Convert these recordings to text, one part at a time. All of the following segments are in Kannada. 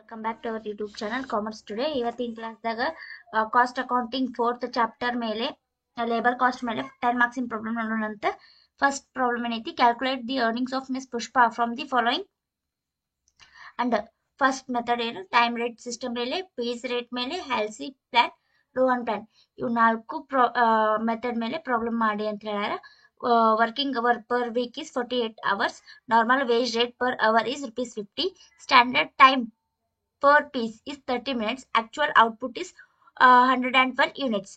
Welcome back to our YouTube channel Commerce Today. ಇವತ್ತಿನ ಕ್ಲಾಸ್ದಾಗ ಕಾಸ್ಟ್ ಅಕೌಂಟಿಂಗ್ 4th ಚಾಪ್ಟರ್ ಮೇಲೆ ಲೇಬರ್ ಕಾಸ್ಟ್ ಮೇಲೆ 10 ಮಾರ್ಕ್ಸ್ ಇನ್ ಪ್ರಾಬ್ಲಮ್ ನೋಡೋಣಂತ. ಫಸ್ಟ್ ಪ್ರಾಬ್ಲಮ್ ಏನೈತಿ, calculate the earnings of miss Pushpa from the following and first method ಏನು, ಟೈಮ್ ರೇಟ್ ಸಿಸ್ಟಮ್ ಮೇಲೆ, ಪೀಸ್ ರೇಟ್ ಮೇಲೆ, ಹ್ಯಾಲ್ಸಿ ಪ್ಲಾನ್, ರೋಹನ್ ಪ್ಲಾನ್, ಇವು 4 ಮೆಥಡ್ ಮೇಲೆ ಪ್ರಾಬ್ಲಮ್ ಮಾಡಿ ಅಂತ ಹೇಳ್ಯಾರ. Working hour per week is 48 hours. Normal wage rate per hour is ₹50. Standard time per piece is 30 minutes. Actual output is 112 units.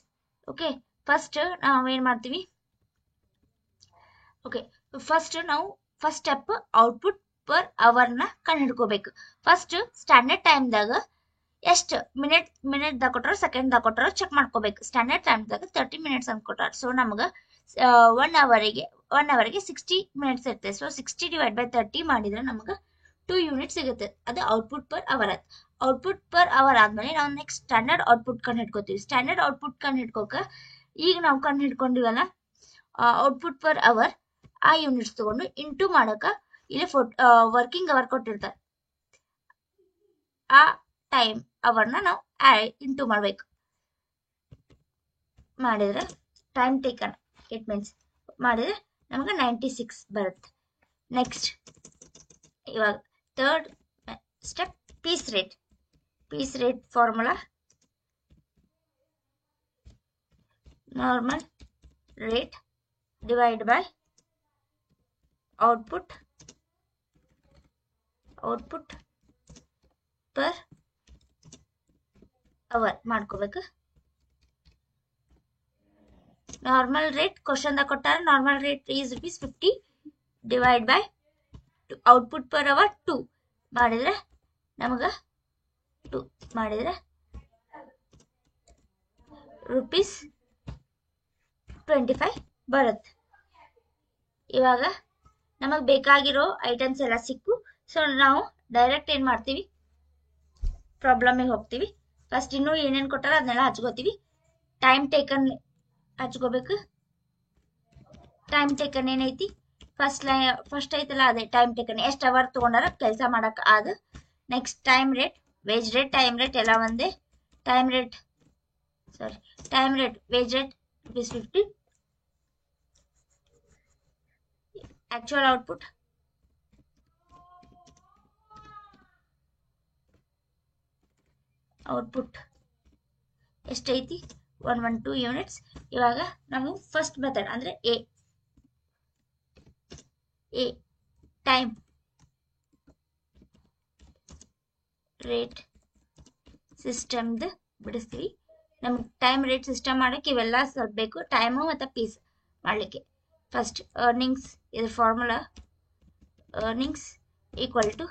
Okay, first ನಾವೇನ್ ಮಾಡ್ತೀವಿ, okay first step output per hour ನ ಕಂಡು ಹಿಡ್ಕೋಬೇಕು. ಫಸ್ಟ್ ಸ್ಟ್ಯಾಂಡರ್ಡ್ ಟೈಮ್ದಾಗ ಎಷ್ಟು ಮಿನಿಟ್ ದಾಗ ಕೊಟ್ಟಾರ, ಸೆಕೆಂಡ್ ದಾಗ ಕೊಟ್ಟಾರ ಚೆಕ್ ಮಾಡ್ಕೋಬೇಕು. ಸ್ಟ್ಯಾಂಡರ್ಡ್ ಟೈಮ್ದಾಗ 30 ಮಿನಿಟ್ಸ್ ಅಂತ ಕೊಟ್ಟಾರ. ಸೊ ನಮ್ಗ 1 ಅವರ್ಗೆ 60 ಮಿನಿಟ್ಸ್ ಇರ್ತದೆ. ಸೊ 60 ಡಿವೈಡ್ ಬೈ 30 ಮಾಡಿದ್ರೆ ನಮ್ಗೆ 2 ಯೂನಿಟ್ ಸಿಗುತ್ತೆ. ಅದು ಔಟ್ಪುಟ್ ಪರ್ ಅವರ್ ಆಯ್ತು. ಔಟ್ಪುಟ್ ಪರ್ ಅವರ್ ಆದ್ಮೇಲೆ ನಾವು ನೆಕ್ಸ್ಟ್ ಸ್ಟ್ಯಾಂಡರ್ಡ್ ಔಟ್ಪುಟ್ ಕಂಡು ಹಿಡ್ಕೋತೀವಿ. ಸ್ಟ್ಯಾಂಡರ್ಡ್ ಔಟ್ಪುಟ್ ಕಂಡು ಹಿಡ್ಕೋಕ ಈಗ ನಾವು ಕಂಡು ಹಿಡ್ಕೊಂಡಿವಲ್ಲ ಔಟ್ಪುಟ್ ಪರ್ ಅವರ್, ಆ ಯೂನಿಟ್ಸ್ ತಗೊಂಡು ಇಂಟು ಮಾಡಕ ಇಲ್ಲಿ ವರ್ಕಿಂಗ್ ಅವರ್ ಕೊಟ್ಟಿರ್ತಾರೆ, ಆ ಟೈಮ್ ಅವರ್ನ ನಾವು ಇಂಟು ಮಾಡ್ಬೇಕು. ಮಾಡಿದ್ರೆ ಟೈಮ್ ಟೇಕನ್ ಇಟ್ ಮೀನ್ಸ್ ಮಾಡಿದ್ರೆ ನಮಗೆ 96 ಬರುತ್ತೆ. ನೆಕ್ಸ್ಟ್ ಇವಾಗ third step piece rate. Piece rate formula normal rate divide by output per hour ಮಾಡ್ಕೋಬೇಕು. ನಾರ್ಮಲ್ ರೇಟ್ ಕ್ವಶನ್ ದಾಗ ಕೊಟ್ಟಾರ, normal rate is ₹50 divide by output per hour 2 ಮಾಡಿದ್ರೆ ನಮಗ 2 ಮಾಡಿದ್ರೆ ₹25 ಬರುತ್ತೆ. ಇವಾಗ ನಮಗ್ ಬೇಕಾಗಿರೋ ಐಟಮ್ಸ್ ಎಲ್ಲ ಸಿಕ್ಕು. ಸೊ ನಾವು ಡೈರೆಕ್ಟ್ ಏನ್ ಮಾಡ್ತೀವಿ, ಪ್ರಾಬ್ಲಮಿಗೆ ಹೋಗ್ತೀವಿ. ಫಸ್ಟ್ ಇನ್ನೂ ಏನೇನು ಕೊಟ್ಟಾರ ಅದನ್ನೆಲ್ಲ ಹಚ್ಕೋತೀವಿ. ಟೈಮ್ ಟೇಕನ್ ಹಚ್ಕೋಬೇಕು. ಟೈಮ್ ಟೇಕನ್ ಏನೈತಿ, ಫಸ್ಟ್ ಐತಲ್ಲ ಅದೇ ಟೈಮ್ ಟೇಕನ್, ಎಷ್ಟು ಅವರ್ ತಗೊಂಡಾರ ಕೆಲಸ ಮಾಡಕ್ ಆದ. Next time rate, wage rate, time rate ಎಲ್ಲ ಒಂದೇ. Time rate wage rate ₹50. Actual output ಎಷ್ಟೈತಿ, 112 ಯೂನಿಟ್ಸ್. ಇವಾಗ ನಾವು ಫಸ್ಟ್ ಮೆಥಡ್ ಅಂದ್ರೆ ಎ ಟೈಮ್ ರೇಟ್ ಸಿಸ್ಟಮ್ದ ಬಿಡಿಸ್ತೀವಿ. ನಮ್ಗೆ ಟೈಮ್ ರೇಟ್ ಸಿಸ್ಟಮ್ ಮಾಡಕ್ಕೆ ಇವೆಲ್ಲ ಸ್ವಲ್ಪ ಬೇಕು, ಟೈಮು ಮತ್ತು ಪೀಸ್ ಮಾಡಲಿಕ್ಕೆ. ಫಸ್ಟ್ ಅರ್ನಿಂಗ್ಸ್, ಇದ್ರ formula earnings equal to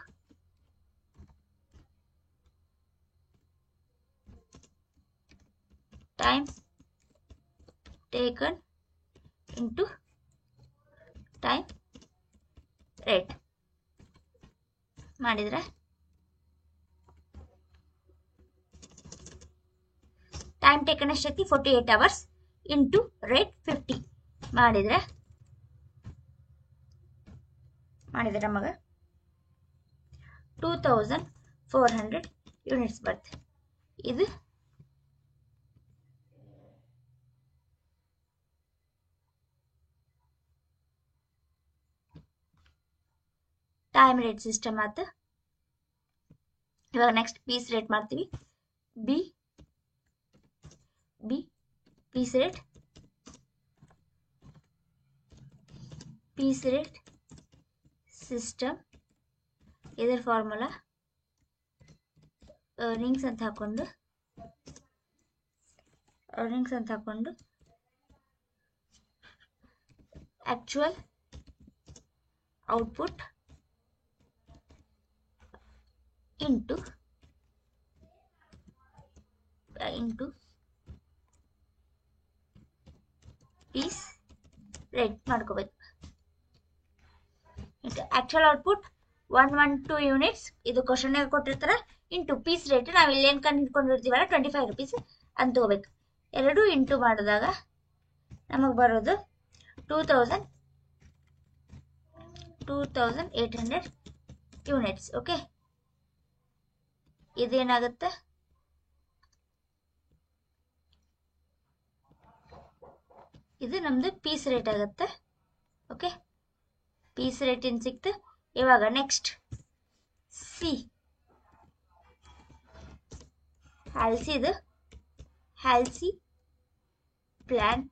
time taken into time rate ಮಾಡಿದ್ರೆ ಟೈಮ್ ಟೇಕನ್ ಎಷ್ಟೈತಿ, 48 ಅವರ್ಸ್ ಇಂಟು ರೇಟ್ 50 ಮಾಡಿದ್ರೆ ನಮಗೆ 2400 ಯೂನಿಟ್ಸ್ ಬರುತ್ತೆ. ಇದು ಟೈಮ್ ರೇಟ್ ಸಿಸ್ಟಮ್ ಆಯ್ತು. ಇವಾಗ ನೆಕ್ಸ್ಟ್ ಪೀಸ್ ರೇಟ್ ಮಾಡ್ತೀವಿ. ಬಿ ಪೀಸ್ ರೇಟ್ ಸಿಸ್ಟಮ್, ಇದರ ಫಾರ್ಮುಲಾ ಅರ್ನಿಂಗ್ಸ್ ಅಂತ ಹಾಕೊಂಡು actual output into piece rate ಮಾಡ್ಕೋಬೇಕು. ಆಕ್ಚುಯಲ್ ಔಟ್ಪುಟ್ 112 ಯೂನಿಟ್ಸ್, ಇದು ಕ್ವಶನ್ ಕೊಟ್ಟಿರ್ತಾರ, ಇಂಟು ಪೀಸ್ ರೇಟ್ ನಾವು ಇಲ್ಲಿ ಏನು ಕಂಡು ಹಿಡ್ಕೊಂಡಿರ್ತೀವಲ್ಲ ₹25 ಅಂತ ತಗೋಬೇಕು. ಎರಡು ಇಂಟು ಮಾಡಿದಾಗ ನಮಗೆ ಬರೋದು 2800 ಯೂನಿಟ್ಸ್. ಓಕೆ, ಇದೇನಾಗುತ್ತೆ, ಇದು ನಮ್ದು ಪೀಸ್ ರೇಟ್ ಆಗುತ್ತೆ. ಓಕೆ, ಪೀಸ್ ರೇಟ್ ಏನು ಸಿಕ್ತು. ಇವಾಗ ನೆಕ್ಸ್ಟ್ ಸಿ ಹ್ಯಾಲ್ಸಿದು ಹ್ಯಾಲ್ಸಿ ಪ್ಲಾನ್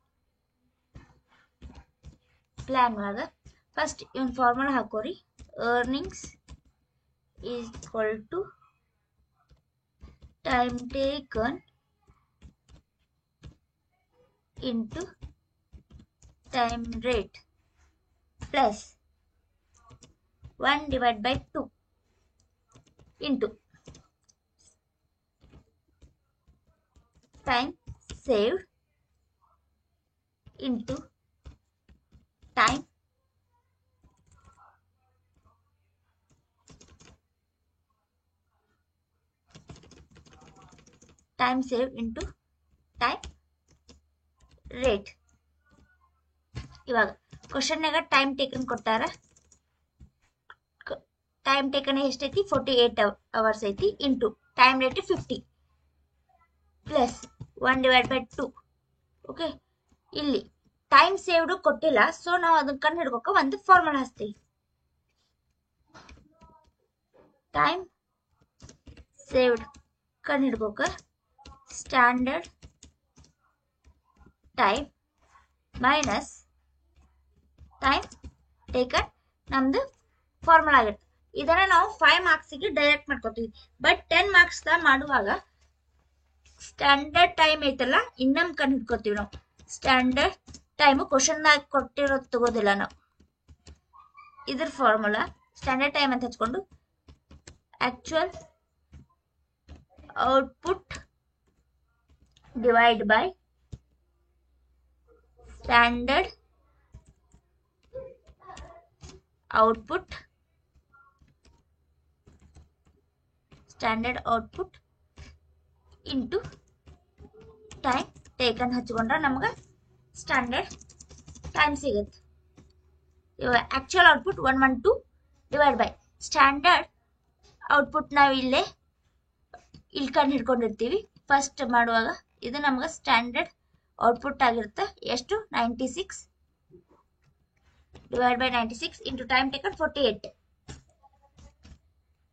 ಒಳಗ ಫಸ್ಟ್ ಇವನ್ ಫಾರ್ಮುಲಾ ಹಾಕೋರಿ. earnings is equal to time taken into time rate plus 1 divided by 2 into time saved into time saved into time rate. ಇವಾಗ ಕ್ವಶನ್ನಾಗ ಟೈಮ್ ಟೇಕನ್ ಕೊಟ್ಟಾರ. ಟೈಮ್ ಟೇಕನ್ ಎಷ್ಟೈತಿ, 48 hours ಐತಿ. Into time rate 50 plus 1 divided by 2. Okay, ಇಲ್ಲಿ ಟೈಮ್ ಸೇವ್ಡ್ ಕೊಟ್ಟಿಲ್ಲ, ಸೊ ನಾವು ಅದನ್ನ ಕಂಡು ಹಿಡ್ಕೋಕ ಒಂದು ಫಾರ್ಮುಲಾ ಹಚ್ತೀವಿ. ಟೈಮ್ ಸೇವ್ಡ್ ಕಂಡು ಹಿಡ್ಕೋಕ standard time minus time taken ನಮ್ದು ಫಾರ್ಮುಲಾ ಆಗುತ್ತೆ. ಇದನ್ನ ನಾವು 5 ಮಾರ್ಕ್ಸಿಗೆ ಡೈರೆಕ್ಟ್ ಮಾಡ್ಕೋತೀವಿ. ಬಟ್ 10 ಮಾರ್ಕ್ಸ್ ಮಾಡುವಾಗ ಸ್ಟ್ಯಾಂಡರ್ಡ್ ಟೈಮ್ ಐತಲ್ಲ, ಇನ್ನೊಂದು ಕಂಡು ಹಿಡ್ಕೋತೀವಿ ನಾವು. ಸ್ಟ್ಯಾಂಡರ್ಡ್ ಟೈಮ್ ಕ್ವಶನ್ನಾಗ ಕೊಟ್ಟಿರೋದು ತಗೋದಿಲ್ಲ ನಾವು. ಇದ್ರ ಫಾರ್ಮುಲಾ ಸ್ಟ್ಯಾಂಡರ್ಡ್ ಟೈಮ್ ಅಂತ ಹಚ್ಕೊಂಡು actual output divide by standard output into time taken ಹಚ್ಕೊಂಡ್ರೆ ನಮ್ಗೆ ಸ್ಟ್ಯಾಂಡರ್ಡ್ ಟೈಮ್ ಸಿಗುತ್ತೆ. ಇವಾಗ actual output 112 divide by standard output ನಾವು ಇಲ್ಲಿ ಕಂಡು ಹಿಡ್ಕೊಂಡಿರ್ತೀವಿ ಫಸ್ಟ್ ಮಾಡುವಾಗ. ಇದು ನಮ್ಗೆ ಸ್ಟ್ಯಾಂಡರ್ಡ್ ಔಟ್ಪುಟ್ ಆಗಿರುತ್ತೆ. ಎಷ್ಟು, 96 divide by 96 into time taken 48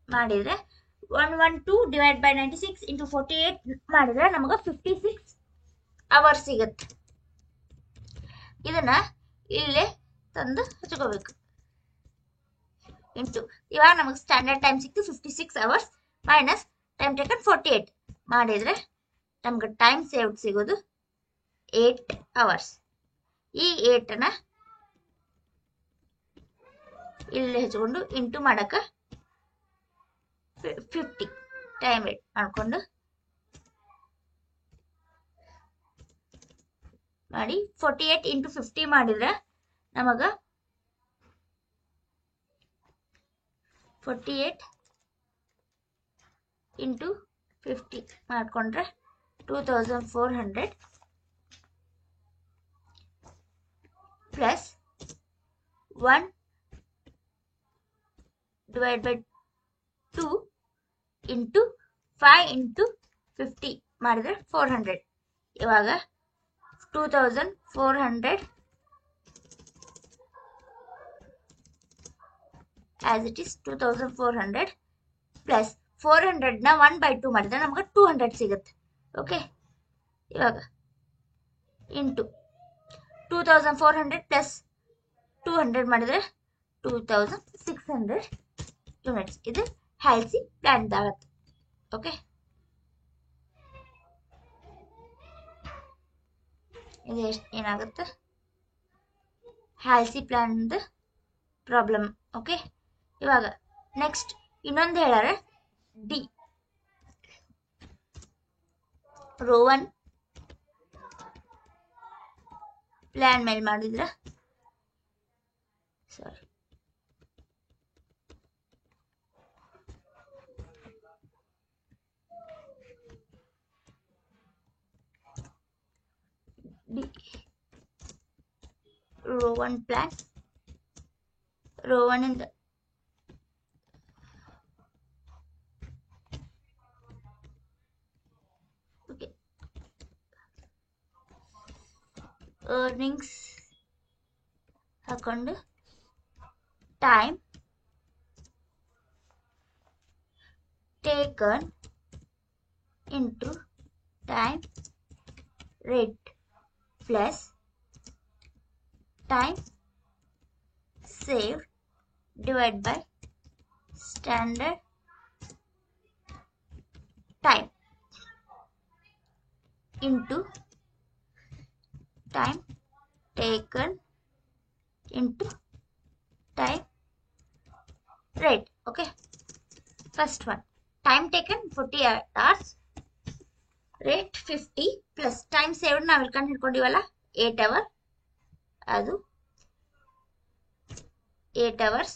ಮಾಡಿದ್ರೆ 112 ಡಿವೈಡ್ ಬೈ 96 ಇಂಟು 48 ಮಾಡಿದ್ರೆ ನಮಗೆ 56 ಅವರ್ಸ್ ಸಿಗುತ್ತೆ. ಇದನ್ನ ಇಲ್ಲೇ ತಂದು ಹಚ್ಕೋಬೇಕು. ಇಂಟು ಇವಾಗ ನಮಗೆ ಸ್ಟ್ಯಾಂಡರ್ಡ್ ಟೈಮ್ ಸಿಕ್ತು 56 ಅವರ್ಸ್ ಮೈನಸ್ ಟೈಮ್ ಟೇಕನ್ 48 ಮಾಡಿದ್ರೆ ನಮ್ಗೆ ಟೈಮ್ ಸೇವ್ಡ್ ಸಿಗೋದು 8 ಅವರ್ಸ್. ಈ 8ನ ಇಲ್ಲಿ ಹಚ್ಕೊಂಡು ಇಂಟು ಮಾಡಕ 50 ಟೈಮ್ ರೇಟ್ ಮಾಡ್ಕೊಂಡು ಮಾಡಿ 48 ಇಂಟು 50 ಮಾಡಿದ್ರೆ ನಮಗ 48 ಇಂಟು 50 ಮಾಡ್ಕೊಂಡ್ರೆ 2400 plus 1 divide by 2 into 5 into 50 ಮಾಡಿದ್ರೆ 400. ಇವಾಗ 2400 as it is 2400 ಪ್ಲಸ್ 400ನ 1/2 ಮಾಡಿದ್ರೆ ನಮ್ಗೆ 200 ಸಿಗುತ್ತೆ. ಓಕೆ, ಇವಾಗ ಇಂಟು 2400 ಪ್ಲಸ್ 200 ಮಾಡಿದ್ರೆ 2600 ಯೂನಿಟ್ಸ್. ಇದು ಹ್ಯಾಲ್ಸಿ ಪ್ಲಾನ್ ಆಗುತ್ತೆ. ಓಕೆ, ಇದು ಏನಾಗುತ್ತೆ ಹ್ಯಾಲ್ಸಿ ಪ್ಲಾನ್ ಪ್ರಾಬ್ಲಮ್. ಓಕೆ, ಇವಾಗ ನೆಕ್ಸ್ಟ್ ಇನ್ನೊಂದು ಹೇಳಾರೆ. ಡಿ ರೋ 1 ಪ್ಲಾನ್ ಮೇಲೆ ಮಾಡಿದ್ರೆ ಸಾರಿ ಡಿ ರೋ 1 ಪ್ಲಾನ್ ರೋ 1 ಇಂದ earnings ಹಾಕೊಂಡು time taken into time rate plus time saved divided by standard time into time taken into time rate. Okay, first one, time taken 40 hours, rate 50 plus time saved ನಾವು ಇಲ್ಲಿ ಕಂಡು ಹಿಡ್ಕೊಂಡಿವಲ್ಲ 8 hour, ಅದು 8 hours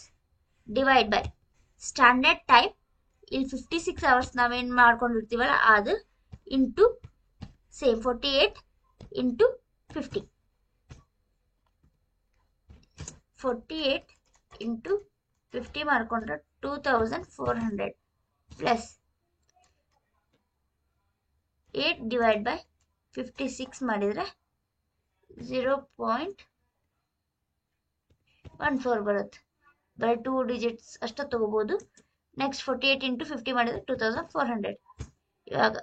divide by standard time ಇಲ್ಲಿ 56 hours ನಾವೇನು ಮಾಡ್ಕೊಂಡಿರ್ತೀವಲ್ಲ ಅದು ಇಂಟು ಸೇಮ್ 48 ಇಂಟು 50, 48 ಇಂಟು 50 ಮಾಡ್ಕೊಂಡ್ರೆ 2400 ಪ್ಲಸ್ 8 ಡಿವೈಡ್ ಬೈ 56 ಮಾಡಿದರೆ 0.14 ಬರುತ್ತೆ. ಬರೀ 2 ಡಿಜಿಟ್ಸ್ ಅಷ್ಟೇ ತಗೋಬಹುದು. ನೆಕ್ಸ್ಟ್ 48 ಇಂಟು 50 ಮಾಡಿದರೆ 2400. ಇವಾಗ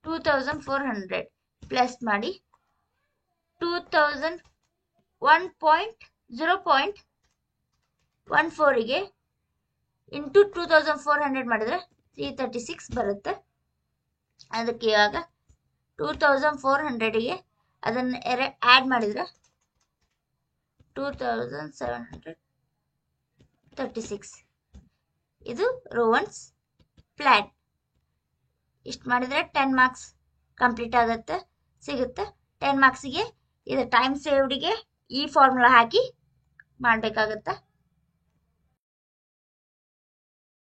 2400 ಪ್ಲಸ್ ಮಾಡಿ 0.14ಗೆ ಇಂಟು 2400 ಮಾಡಿದರೆ 336 ಬರುತ್ತೆ. ಅದಕ್ಕೆ ಇವಾಗ 2400ಗೆ ಅದನ್ನು ಆ್ಯಡ್ ಮಾಡಿದರೆ 2736. ಇದು ರೋವನ್ಸ್ ಪ್ಲಾನ್. ಇಷ್ಟು ಮಾಡಿದರೆ 10 ಮಾರ್ಕ್ಸ್ ಕಂಪ್ಲೀಟ್ ಆಗುತ್ತೆ, ಸಿಗುತ್ತೆ. 10 ಮಾರ್ಕ್ಸಿಗೆ ಇದು ಟೈಮ್ ಸೇವ್ಡಿಗೆ ಈ ಫಾರ್ಮುಲಾ ಹಾಕಿ ಮಾಡಬೇಕಾಗತ್ತೆ.